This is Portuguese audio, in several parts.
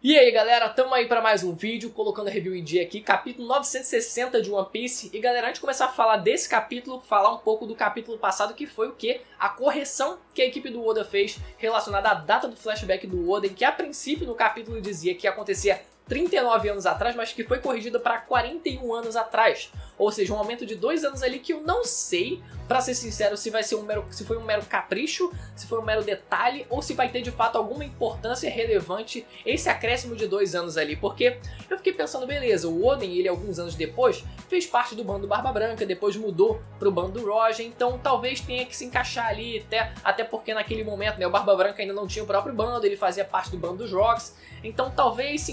E aí galera, tamo aí pra mais um vídeo, colocando a review em dia aqui, capítulo 960 de One Piece. E galera, antes de começar a falar desse capítulo, falar um pouco do capítulo passado, que foi o quê? A correção que a equipe do Oda fez relacionada à data do flashback do Oda, em que a princípio no capítulo dizia que acontecia 39 anos atrás, mas que foi corrigida para 41 anos atrás. Ou seja, um aumento de 2 anos ali que eu não sei, pra ser sincero, se vai ser se foi um mero capricho, se foi um mero detalhe, ou se vai ter de fato alguma importância relevante esse acréscimo de 2 anos ali. Porque eu fiquei pensando, beleza, o Oden, ele alguns anos depois, fez parte do bando Barba Branca, depois mudou pro bando do Roger, então talvez tenha que se encaixar ali, até porque naquele momento, né, o Barba Branca ainda não tinha o próprio bando, ele fazia parte do bando dos Rocks, então talvez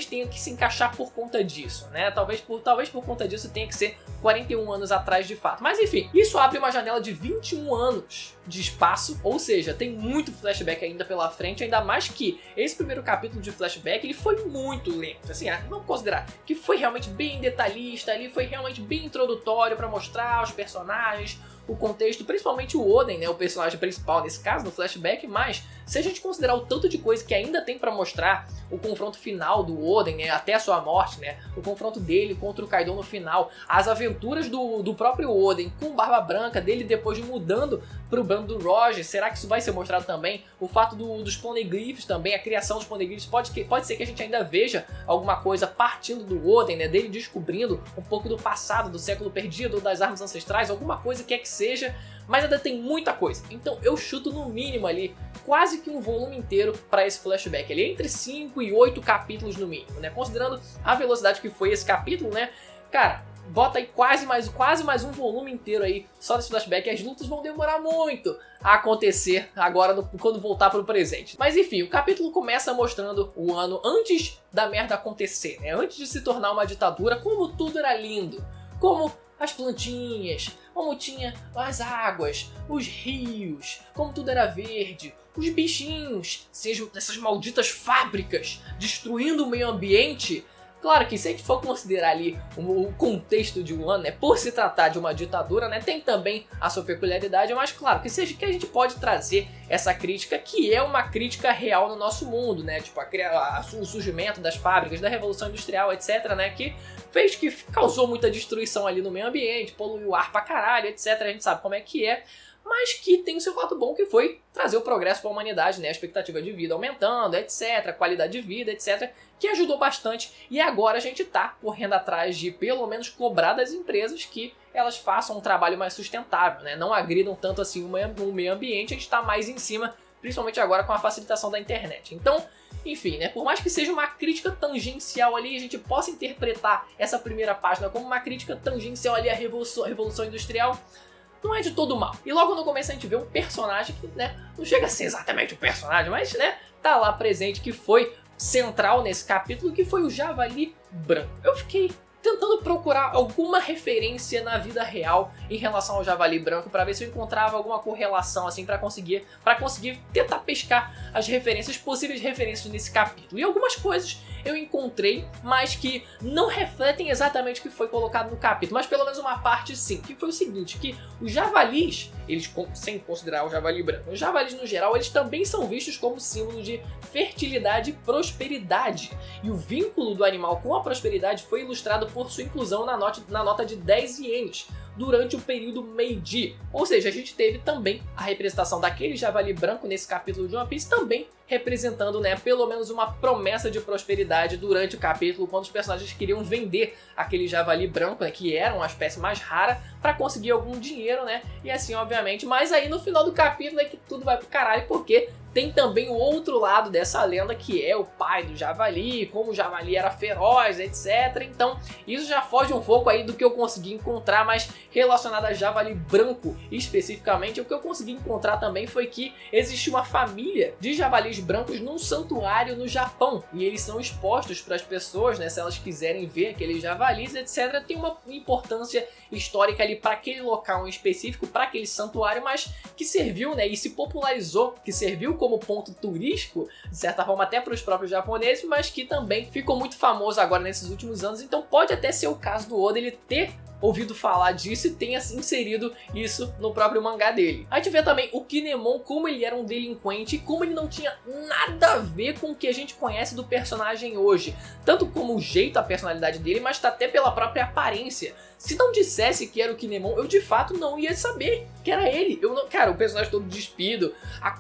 tenha que se encaixar por conta disso, né? Talvez por conta disso tenha que ser 41 anos atrás de fato. Mas enfim, isso abre uma janela de 21 anos de espaço, ou seja, tem muito flashback ainda pela frente, ainda mais que esse primeiro capítulo de flashback, ele foi muito lento, assim, vamos considerar que foi realmente bem detalhista, ali foi realmente bem introdutório para mostrar os personagens, o contexto, principalmente o Oden, né, o personagem principal nesse caso, no flashback, mas se a gente considerar o tanto de coisa que ainda tem pra mostrar, o confronto final do Oden, né, até a sua morte, né, o confronto dele contra o Kaido no final, as aventuras do próprio Oden com Barba Branca, dele depois mudando pro bando do Roger, será que isso vai ser mostrado também? O fato dos Poneglyphs também, a criação dos Poneglyphs, pode ser que a gente ainda veja alguma coisa partindo do Oden, né, dele descobrindo um pouco do passado, do século perdido, das armas ancestrais, alguma coisa que seja, mas ainda tem muita coisa. Então eu chuto no mínimo ali quase que um volume inteiro para esse flashback, ali entre 5 e 8 capítulos no mínimo, né? Considerando a velocidade que foi esse capítulo, né? Cara, bota aí quase mais um volume inteiro aí só desse flashback, e as lutas vão demorar muito a acontecer agora quando voltar pro presente. Mas enfim, o capítulo começa mostrando o ano antes da merda acontecer, né? Antes de se tornar uma ditadura, como tudo era lindo, como as plantinhas, como tinha as águas, os rios, como tudo era verde, os bichinhos, sejam essas malditas fábricas destruindo o meio ambiente. Claro que se a gente for considerar ali o contexto de Wano, né, por se tratar de uma ditadura, né, tem também a sua peculiaridade, mas claro que a gente pode trazer essa crítica, que é uma crítica real no nosso mundo, né, tipo o surgimento das fábricas, da Revolução Industrial, etc, né, que causou muita destruição ali no meio ambiente, poluiu o ar pra caralho, etc, a gente sabe como é que é. Mas que tem o seu lado bom, que foi trazer o progresso para a humanidade, né? A expectativa de vida aumentando, etc, a qualidade de vida, etc, que ajudou bastante. E agora a gente tá correndo atrás de pelo menos cobrar das empresas que elas façam um trabalho mais sustentável, né? Não agridam tanto assim o meio ambiente, a gente tá mais em cima, principalmente agora com a facilitação da internet. Então, enfim, né? Por mais que seja uma crítica tangencial ali, a gente possa interpretar essa primeira página como uma crítica tangencial ali à Revolução Industrial, não é de todo mal. E logo no começo a gente vê um personagem que, né, não chega a ser exatamente um personagem, mas, né, tá lá presente, que foi central nesse capítulo, que foi o Javali Branco. Eu fiquei tentando procurar alguma referência na vida real em relação ao Javali Branco, para ver se eu encontrava alguma correlação assim para conseguir tentar pescar as referências, possíveis referências nesse capítulo. E algumas coisas eu encontrei, mas que não refletem exatamente o que foi colocado no capítulo, mas pelo menos uma parte sim, que foi o seguinte, que os javalis, eles, sem considerar o javali branco, os javalis no geral, eles também são vistos como símbolo de fertilidade e prosperidade, e o vínculo do animal com a prosperidade foi ilustrado por sua inclusão na nota de 10 ienes, durante o período Meiji. Ou seja, a gente teve também a representação daquele javali branco nesse capítulo de One Piece, também representando, né, pelo menos uma promessa de prosperidade durante o capítulo, quando os personagens queriam vender aquele javali branco, né, que era uma espécie mais rara, para conseguir algum dinheiro, né, e assim, obviamente. Mas aí no final do capítulo é que tudo vai pro caralho, porque tem também o outro lado dessa lenda, que é o pai do javali, como o javali era feroz, etc. Então isso já foge um pouco aí do que eu consegui encontrar, mas relacionado a javali branco especificamente, o que eu consegui encontrar também foi que existe uma família de javalis brancos num santuário no Japão, e eles são expostos para as pessoas, né, se elas quiserem ver aqueles javalis, etc. Tem uma importância histórica ali para aquele local em específico, para aquele santuário, mas que serviu, né, e se popularizou, que serviu como ponto turístico, de certa forma até para os próprios japoneses, mas que também ficou muito famoso agora nesses últimos anos. Então pode até ser o caso do Oda ele ter ouvido falar disso e tenha inserido isso no próprio mangá dele. A gente vê também o Kinemon, como ele era um delinquente e como ele não tinha nada a ver com o que a gente conhece do personagem hoje, tanto como o jeito, a personalidade dele, mas até pela própria aparência. Se não dissesse que era o Kinemon, eu de fato não ia saber que era ele. Cara, o personagem todo despido,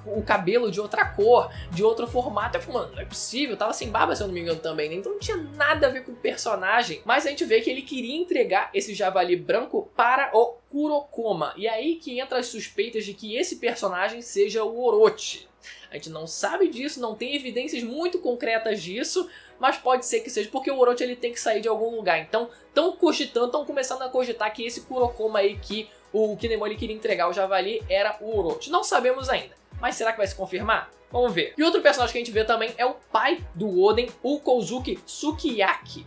o cabelo de outra cor, de outro formato. Eu falei, mano, não é possível, tava sem barba se eu não me engano também, né? Então não tinha nada a ver com o personagem. Mas a gente vê que ele queria entregar esse javali branco para o Kurokoma. E aí que entra as suspeitas de que esse personagem seja o Orochi. A gente não sabe disso, não tem evidências muito concretas disso, mas pode ser que seja, porque o Orochi ele tem que sair de algum lugar. Então, estão começando a cogitar que esse Kurokoma aí que o Kinemon ele queria entregar ao javali era o Orochi. Não sabemos ainda, mas será que vai se confirmar? Vamos ver. E outro personagem que a gente vê também é o pai do Oden, o Kozuki Sukiyaki.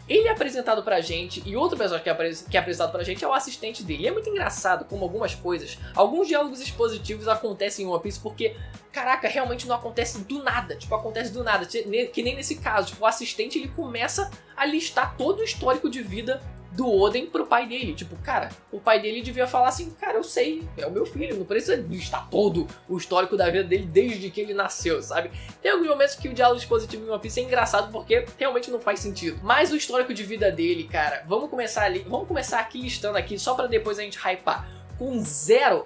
Ele é apresentado pra gente, e outro personagem que é apresentado pra gente é o assistente dele. E é muito engraçado como algumas coisas, alguns diálogos expositivos acontecem em One Piece porque, caraca, realmente não acontece do nada. Tipo, acontece do nada, que nem nesse caso. Tipo, o assistente ele começa a listar todo o histórico de vida do Oden pro pai dele. Tipo, cara, o pai dele devia falar assim, cara, eu sei, é o meu filho, não precisa listar todo o histórico da vida dele desde que ele nasceu, sabe? Tem alguns momentos que o diálogo expositivo em One Piece é engraçado porque realmente não faz sentido. Mas o histórico de vida dele, cara, vamos começar aqui listando aqui, só pra depois a gente hypar. Com zero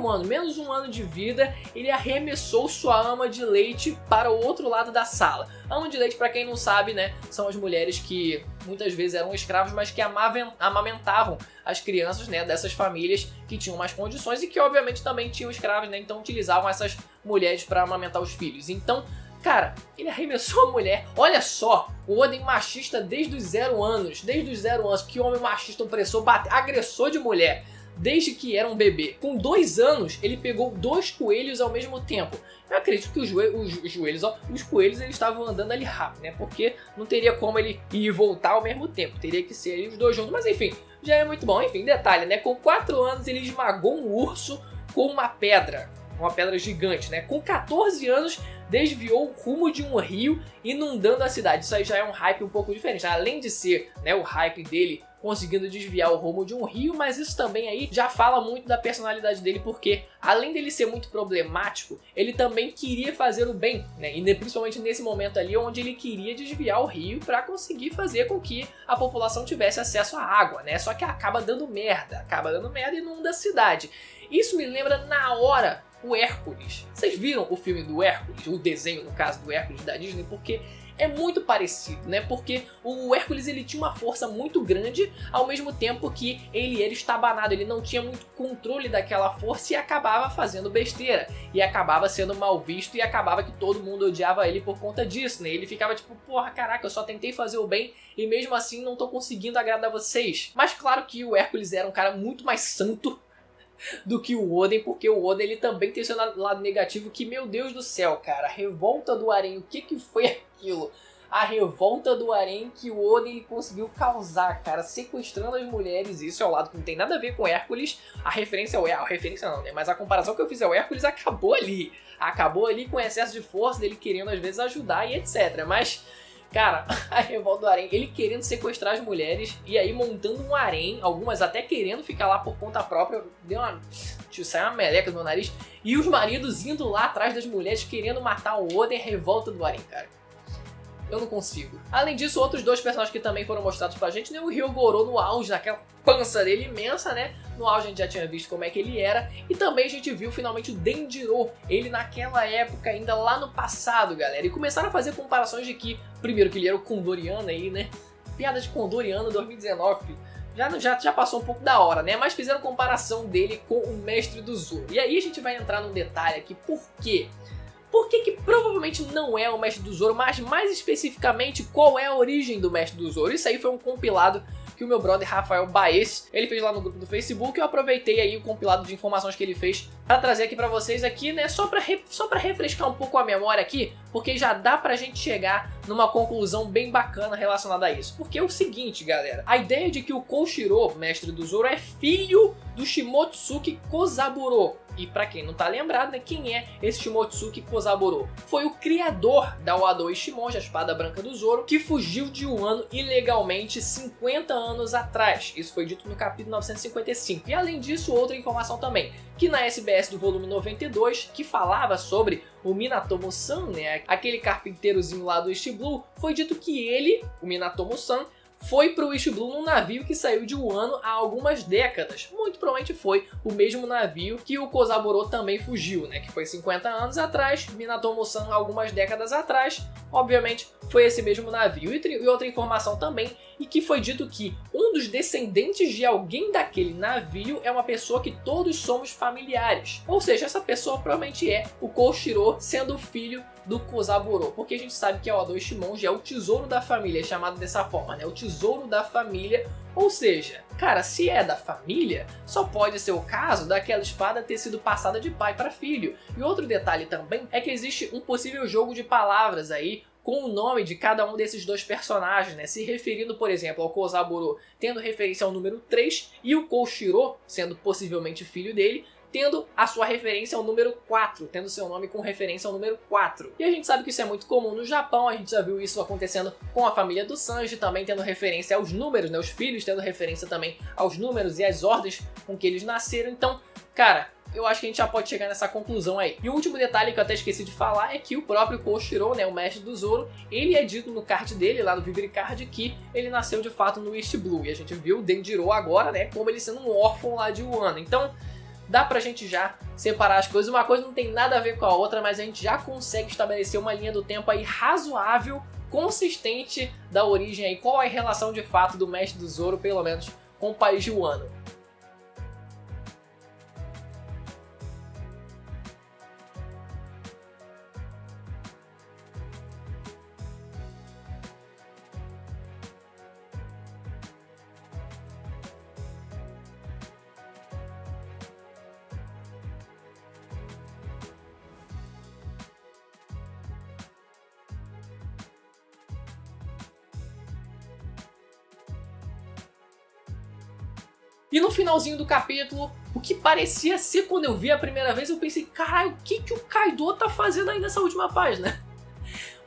ano, menos um ano de vida, ele arremessou sua ama de leite para o outro lado da sala. Ama de leite, para quem não sabe, né, são as mulheres que muitas vezes eram escravos, mas que amamentavam as crianças, né, dessas famílias que tinham mais condições e que obviamente também tinham escravos, né, então utilizavam essas mulheres para amamentar os filhos. Então, cara, ele arremessou a mulher. Olha só, o Oden machista desde os 0 anos. Desde os 0 anos, que homem machista, opressor, agressor de mulher. Desde que era um bebê. Com 2 anos, ele pegou 2 coelhos ao mesmo tempo. Eu acredito que os coelhos eles estavam andando ali rápido, né? Porque não teria como ele ir e voltar ao mesmo tempo. Teria que ser ali os dois juntos. Mas enfim, já é muito bom. Enfim, detalhe, né? Com 4 anos, ele esmagou um urso com uma pedra gigante, né? Com 14 anos, desviou o rumo de um rio, inundando a cidade. Isso aí já é um hype um pouco diferente. Além de ser, né, o hype dele conseguindo desviar o rumo de um rio, mas isso também aí já fala muito da personalidade dele, porque além dele ser muito problemático, ele também queria fazer o bem, né? E principalmente nesse momento ali, onde ele queria desviar o rio para conseguir fazer com que a população tivesse acesso à água, né? Só que acaba dando merda e inunda a cidade. Isso me lembra na hora o Hércules. Vocês viram o filme do Hércules, o desenho, no caso, do Hércules da Disney? Porque é muito parecido, né? Porque o Hércules ele tinha uma força muito grande, ao mesmo tempo que ele era estabanado, ele não tinha muito controle daquela força e acabava fazendo besteira, e acabava sendo mal visto, e acabava que todo mundo odiava ele por conta disso, né? Ele ficava tipo, porra, caraca, eu só tentei fazer o bem e mesmo assim não tô conseguindo agradar vocês. Mas claro que o Hércules era um cara muito mais santo do que o Oden, porque o Oden ele também tem seu lado negativo que, meu Deus do céu, cara, a revolta do harém, o que foi aquilo? A revolta do harém que o Oden ele conseguiu causar, cara, sequestrando as mulheres. Isso é o lado que não tem nada a ver com Hércules. A referência não, né? Mas a comparação que eu fiz ao Hércules acabou ali com excesso de força dele querendo às vezes ajudar e etc. Mas, cara, a revolta do harém, ele querendo sequestrar as mulheres e aí montando um harém, algumas até querendo ficar lá por conta própria, saiu uma meleca do meu nariz, e os maridos indo lá atrás das mulheres querendo matar o Oden, revolta do harém, cara. Eu não consigo. Além disso, outros 2 personagens que também foram mostrados pra gente, né? O Hyogoro no auge, naquela pança dele imensa, né? No auge a gente já tinha visto como é que ele era. E também a gente viu finalmente o Denjiro, ele naquela época, ainda lá no passado, galera. E começaram a fazer comparações de que, primeiro que ele era o Condoriano aí, né? Piada de Condoriano 2019, já passou um pouco da hora, né? Mas fizeram comparação dele com o Mestre do Zoro. E aí a gente vai entrar num detalhe aqui, por quê? Por que provavelmente não é o Mestre do Zoro, mas mais especificamente qual é a origem do Mestre do Zoro? Isso aí foi um compilado que o meu brother Rafael Baez, ele fez lá no grupo do Facebook. Eu aproveitei aí o compilado de informações que ele fez para trazer aqui para vocês aqui, né, só para refrescar um pouco a memória aqui, porque já dá pra gente chegar numa conclusão bem bacana relacionada a isso. Porque é o seguinte, galera, a ideia de que o Koshiro, mestre do Zoro, é filho do Shimotsuki Kozaburo. E pra quem não tá lembrado, né, quem é esse Shimotsuki Kozaburo? Foi o criador da Wadoi Shimonji, a espada branca do Zoro, que fugiu de Wano ilegalmente 50 anos atrás. Isso foi dito no capítulo 955. E além disso, outra informação também, que na SBS do volume 92, que falava sobre o Minatomo-san, né, aquele carpinteirozinho lá do East Blue, foi dito que ele, o Minatomo-san, foi para o East Blue num navio que saiu de Wano há algumas décadas. Muito provavelmente foi o mesmo navio que o Kozaburo também fugiu, né? Que foi 50 anos atrás, Minatomo-san algumas décadas atrás. Obviamente foi esse mesmo navio. E outra informação também, e que foi dito que um dos descendentes de alguém daquele navio é uma pessoa que todos somos familiares. Ou seja, essa pessoa provavelmente é o Koshiro, sendo filho do Kozaburo, porque a gente sabe que a Wadoi Shimonji é o tesouro da família, é chamado dessa forma, né? O tesouro da família, ou seja, cara, se é da família, só pode ser o caso daquela espada ter sido passada de pai para filho. E outro detalhe também é que existe um possível jogo de palavras aí com o nome de cada um desses dois personagens, né? Se referindo, por exemplo, ao Kozaburo tendo referência ao número 3 e o Koshiro, sendo possivelmente filho dele, tendo a sua referência ao número 4, tendo seu nome com referência ao número 4. E a gente sabe que isso é muito comum no Japão, a gente já viu isso acontecendo com a família do Sanji, também tendo referência aos números, né? Os filhos tendo referência também aos números e às ordens com que eles nasceram. Então, cara, eu acho que a gente já pode chegar nessa conclusão aí. E o último detalhe que eu até esqueci de falar é que o próprio Koshiro, né, o mestre do Zoro, ele é dito no card dele, lá no Vivre Card, que ele nasceu de fato no East Blue. E a gente viu o Denjiro agora, né, como ele sendo um órfão lá de Wano. Então, dá pra gente já separar as coisas. Uma coisa não tem nada a ver com a outra, mas a gente já consegue estabelecer uma linha do tempo aí razoável, consistente da origem aí. Qual é a relação de fato do mestre do Zoro, pelo menos, com o país de Wano. E no finalzinho do capítulo, o que parecia ser quando eu vi a primeira vez, eu pensei, caralho, o que o Kaido tá fazendo aí nessa última página?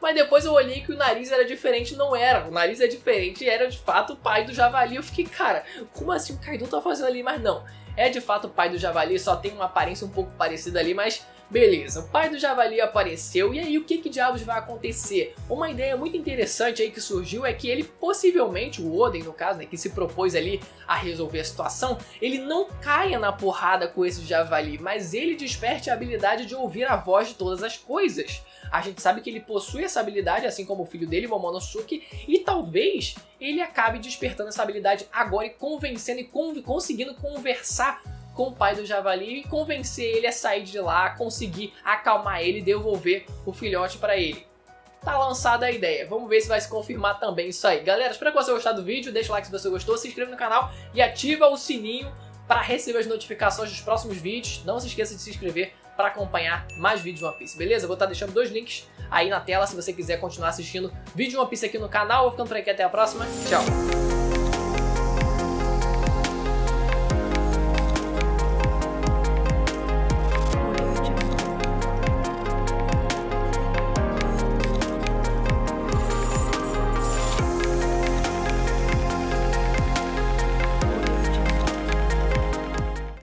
Mas depois eu olhei que o nariz era diferente, não era. O nariz é diferente, era de fato o pai do Javali. Eu fiquei, cara, como assim o Kaido tá fazendo ali? Mas não, é de fato o pai do Javali, só tem uma aparência um pouco parecida ali, mas beleza, o pai do Javali apareceu, e aí o que diabos vai acontecer? Uma ideia muito interessante aí que surgiu é que ele possivelmente, o Oden no caso, né, que se propôs ali a resolver a situação, ele não caia na porrada com esse Javali, mas ele desperte a habilidade de ouvir a voz de todas as coisas. A gente sabe que ele possui essa habilidade, assim como o filho dele, Momonosuke, e talvez ele acabe despertando essa habilidade agora e convencendo e conseguindo conversar com o pai do Javali e convencer ele a sair de lá, conseguir acalmar ele e devolver o filhote para ele. Tá lançada a ideia, vamos ver se vai se confirmar também isso aí. Galera, espero que você tenha gostado do vídeo, deixa o like se você gostou, se inscreva no canal e ativa o sininho para receber as notificações dos próximos vídeos. Não se esqueça de se inscrever para acompanhar mais vídeos de One Piece, beleza? Eu vou estar deixando 2 links aí na tela se você quiser continuar assistindo vídeo de One Piece aqui no canal. Vou ficando por aqui, até a próxima, tchau!